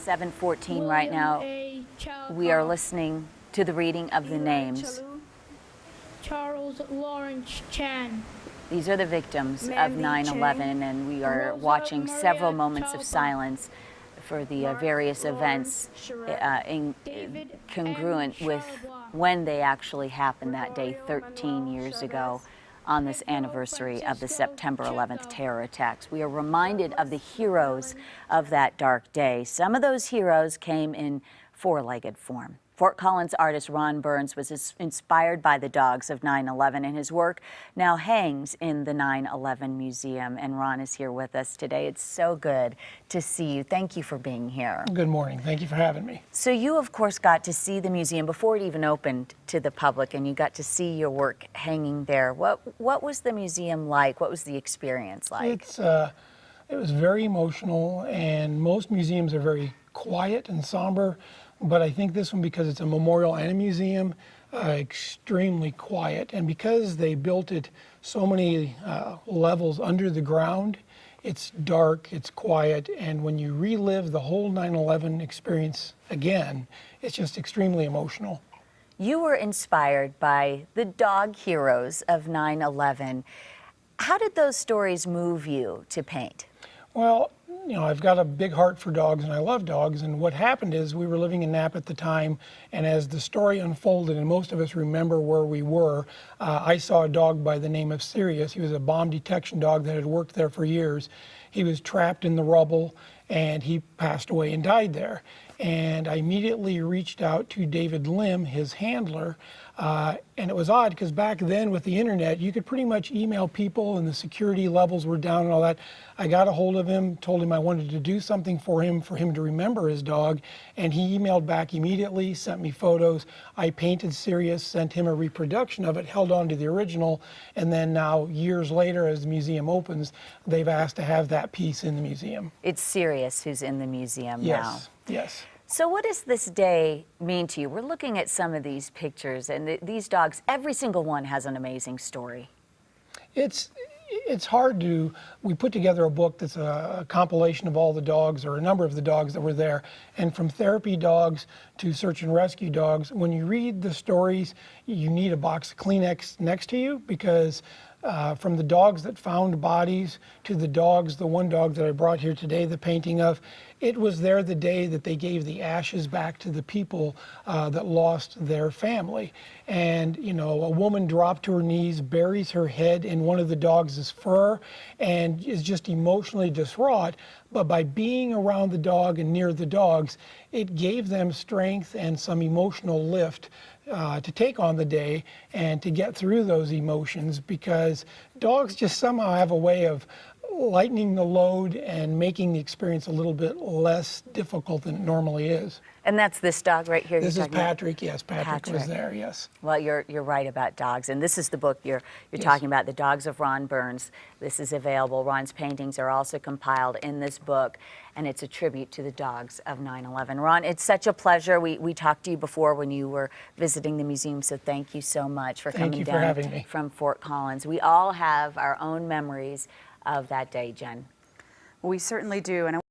7:14 right now. We are listening to the reading of the names. Charles Lawrence Chan. These are the victims of 9/11, and we are watching several moments of silence for the various events congruent with when they actually happened that day 13 years ago on this anniversary of the September 11th terror attacks. We are reminded of the heroes of that dark day. Some of those heroes came in four-legged form. Fort Collins artist Ron Burns was inspired by the dogs of 9/11, and his work now hangs in the 9/11 Museum. And Ron is here with us today. It's so good to see you. Thank you for being here. Good morning. Thank you for having me. So you, of course, got to see the museum before it even opened to the public, and you got to see your work hanging there. What was the museum like? What was the experience like? It was very emotional, and most museums are very quiet and somber. But I think this one, because it's a memorial and a museum, extremely quiet. And because they built it so many levels under the ground, it's dark, it's quiet, and when you relive the whole 9/11 experience again, it's just extremely emotional. You were inspired by the dog heroes of 9/11. How did those stories move you to paint? Well, you know, I've got a big heart for dogs, and I love dogs. And what happened is we were living in Napa at the time, and as the story unfolded, and most of us remember where we were, I saw a dog by the name of Sirius. He was a bomb detection dog that had worked there for years. He was trapped in the rubble, and he passed away and died there. And I immediately reached out to David Lim, his handler, and it was odd because back then with the internet, you could pretty much email people and the security levels were down and all that. I got a hold of him, told him I wanted to do something for him to remember his dog, and he emailed back immediately, sent me photos. I painted Sirius, sent him a reproduction of it, held on to the original, and then now, years later, as the museum opens, they've asked to have that piece in the museum. It's Sirius who's in the museum now. Yes, yes. So what does this day mean to you? We're looking at some of these pictures, and these dogs, every single one has an amazing story. It's hard to, we put together a book that's a compilation of all the dogs, or a number of the dogs that were there, and from therapy dogs to search and rescue dogs. When you read the stories, you need a box of Kleenex next to you, because from the dogs that found bodies to the dogs, the one dog that I brought here today, the painting of, it was there the day that they gave the ashes back to the people that lost their family. And, you know, a woman dropped to her knees, buries her head in one of the dogs' fur, and is just emotionally distraught. But by being around the dog and near the dogs, it gave them strength and some emotional lift to take on the day and to get through those emotions, because dogs just somehow have a way of lightening the load and making the experience a little bit less difficult than it normally is. And that's this dog right here. This is Patrick. Yes, Patrick was there. Yes. Well, you're right about dogs, and this is the book you're talking about, The Dogs of Ron Burns. This is available. Ron's paintings are also compiled in this book, and it's a tribute to the dogs of 9/11. Ron, it's such a pleasure. We talked to you before when you were visiting the museum, so thank you so much for coming down from Fort Collins. We all have our own memories of that day, Jen. We certainly do. And